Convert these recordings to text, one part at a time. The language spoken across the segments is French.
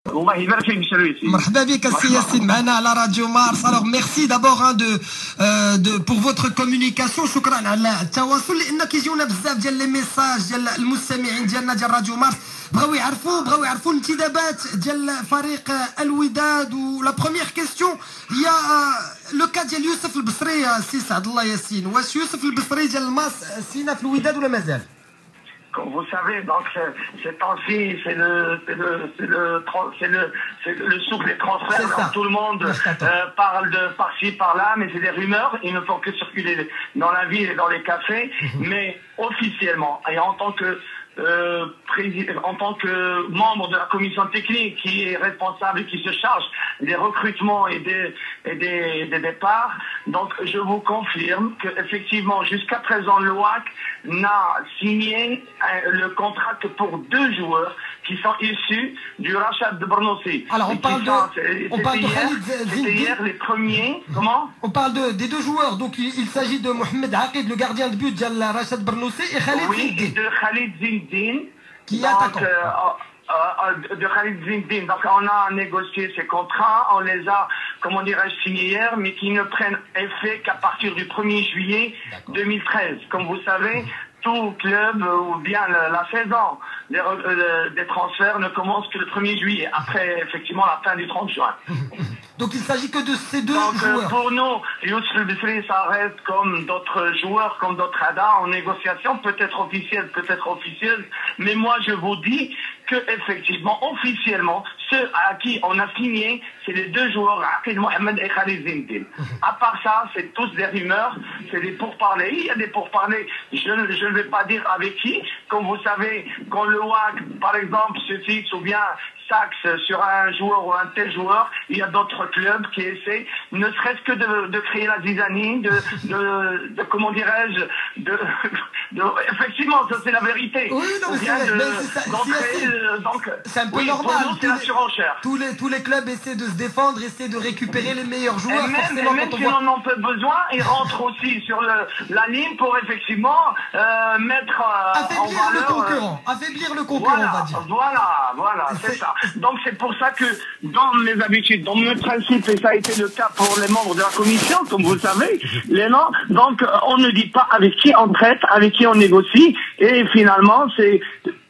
الله يبارك فيك monsieur Louis. مرحبا بك السي ياسين معنا على راديو مارس. Alors merci d'abord pour votre communication. شكرا على التواصل لان كيجيونا بزاف ديال لي ميساج ديال المستمعين ديالنا ديال راديو مارس بغاو يعرفوا الانتدابات ديال فريق الوداد. ولا بروميير كيستيون هي لو كا ديال يوسف البصري. سي سعد الله ياسين، واش يوسف البصري ديال الماس سينا في الوداد ولا مازال؟ Comme vous savez, donc ces temps-ci, c'est le souk des transferts. Donc, tout le monde parle de par-ci, par-là, mais c'est des rumeurs. Ils ne font que circuler dans la ville et dans les cafés. Mais officiellement, et en tant que membre de la commission technique qui est responsable et qui se charge des recrutements et des départs, donc je vous confirme que effectivement jusqu'à présent l'OAC n'a signé le contrat que pour 2 joueurs qui sont issus du rachat de Bernossi. Alors on parle de Khalid C'était hier les premiers. Comment? On parle des 2 joueurs. Donc il s'agit de Mohamed Aqid, le gardien de but de la rachat de Bernossi, et Khalid Zindine. Oui, de Khalid Zindine. Qui est attaquant. De Khalid Zindine. Donc on a négocié ces contrats, on les a, comment dirais-je, signés hier, mais qui ne prennent effet qu'à partir du 1er juillet 2013. Comme vous savez, tout club ou bien la saison des transferts ne commence que le 1er juillet, après effectivement la fin du 30 juin. Donc il s'agit que de ces 2 Donc, joueurs. Pour nous, Youssef El-Bisri, ça reste comme d'autres joueurs, comme d'autres ADA, en négociation, peut-être officieuse, mais moi je vous dis que effectivement, officiellement, ceux à qui on a signé, c'est les 2 joueurs, Aqid Mohamed et Khalid Zindine. À part ça, c'est tous des rumeurs, c'est des pourparlers. Il y a des pourparlers, je ne vais pas dire avec qui. Comme vous savez, quand le WAC, par exemple, se fixe ou bien s'axe sur un joueur ou un tel joueur, il y a d'autres clubs qui essaient, ne serait-ce que de créer la zizanie, de comment dirais-je, effectivement, ça c'est la vérité. Oui, non, mais c'est un peu normal. Pour nous, c'est la surenchère. Tous les clubs essaient de se défendre, essaient de récupérer les meilleurs joueurs. Et même si on en fait besoin, ils rentrent aussi sur la ligne pour effectivement mettre affaiblir le concurrent, on va dire. Voilà, c'est ça. Donc c'est pour ça que dans mes habitudes, dans mes principes, et ça a été le cas pour les membres de la commission, comme vous le savez, donc on ne dit pas avec qui on traite, avec qui on négocie, et finalement c'est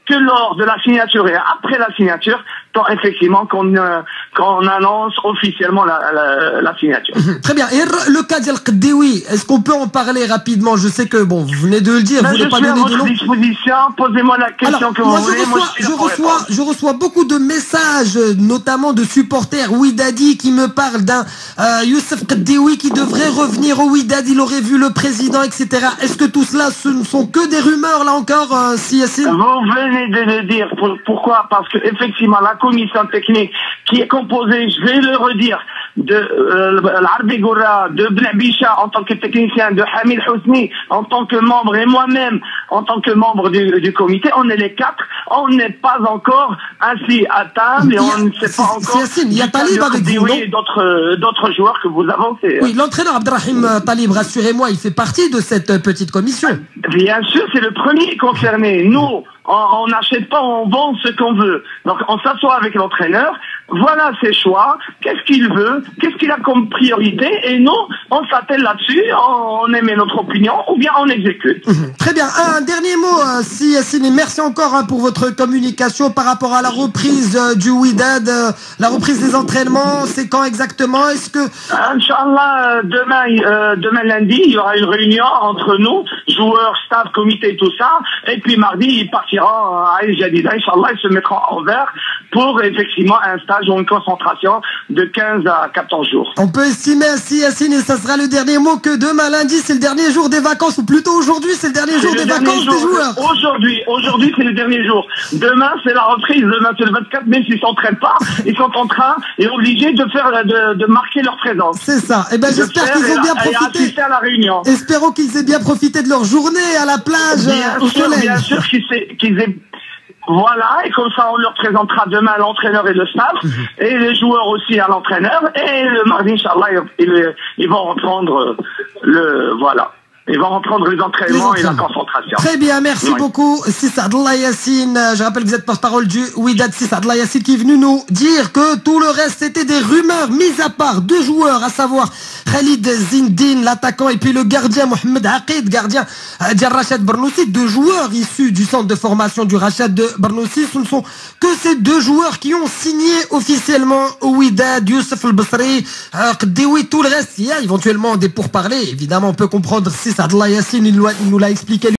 que lors de la signature et après la signature, effectivement qu'on annonce officiellement la signature. Très bien. Et le cas d'El Qaddewi, est-ce qu'on peut en parler rapidement? Je sais que bon, vous venez de le dire, vous voulez pas donner de nom. Je suis à votre disposition. Posez-moi la question que vous voulez. Je reçois beaucoup de messages, notamment de supporters Wydadi qui me parlent d'un Youssef Qaddewi qui devrait revenir au Wydad. Il aurait vu le président, etc. Est-ce que tout cela, ce ne sont que des rumeurs là encore, si Yassine? Vous venez de le dire. Pourquoi? Parce que effectivement la commission technique qui est composée, je vais le redire, de l'Arbi Goura, de Blabisha en tant que technicien, de Hamid Housni en tant que membre et moi-même en tant que membre du comité, on est les 4, on n'est pas encore assis à table et on ne sait pas encore. Il y a Talib avec vous, non? Et d'autres joueurs que vous avancez. Oui, l'entraîneur Abdrahim Talib, rassurez-moi, il fait partie de cette petite commission. Bien sûr, c'est le premier concerné. Nous, on n'achète pas, on vend ce qu'on veut. Donc on s'assoit avec l'entraîneur, voilà ses choix, qu'est-ce qu'il veut, qu'est-ce qu'il a comme priorité, et nous, on s'attelle là-dessus, on émet notre opinion, ou bien on exécute. Très bien. Un dernier mot, si Yassine, merci encore pour votre communication par rapport à la reprise du Wydad, la reprise des entraînements, c'est quand exactement? Est-ce que... Inch'Allah, demain lundi, il y aura une réunion entre nous, joueurs, staff, comité, tout ça, et puis mardi, ils partiront à El Jadida, Inch'Allah, ils se mettront en vert pour effectivement un stage ou une concentration de 15 à 14 jours. On peut estimer ainsi, Yassine, et ça sera le dernier mot, que demain lundi, c'est le dernier jour des vacances, ou plutôt aujourd'hui, c'est le dernier jour des vacances des joueurs. Aujourd'hui, c'est le dernier jour. Demain, c'est la reprise. Demain, c'est le 24, même s'ils ne s'entraînent pas, ils sont en train et obligés de marquer leur présence. C'est ça. Eh ben, j'espère qu'ils ont bien profité. À la réunion. Espérons qu'ils aient bien profité de leur journée à la plage, au soleil. Bien sûr qu'ils aient... Voilà, et comme ça on leur présentera demain l'entraîneur et le staff, et les joueurs aussi à l'entraîneur, et le mardi, Inch'Allah, ils vont reprendre voilà. Ils vont reprendre les entraînements et la concentration. Très bien, merci beaucoup, Sis Abdallah Yassine. Je rappelle que vous êtes porte-parole du Wydad, Sis Abdallah Yassine, qui est venu nous dire que tout le reste c'était des rumeurs, mis à part deux joueurs, à savoir Khalid Zindine, l'attaquant, et puis le gardien Mohamed Aqid, gardien Djar Rachad Bernoussi, deux joueurs issus du centre de formation du Rachad de Bernoussi. Ce ne sont que ces deux joueurs qui ont signé officiellement au Wydad, Youssef El-Basri, Qadioui. Tout le reste, il y a éventuellement des pourparlers. Évidemment, on peut comprendre, Sis Abdallah Yassine, il nous l'a expliqué.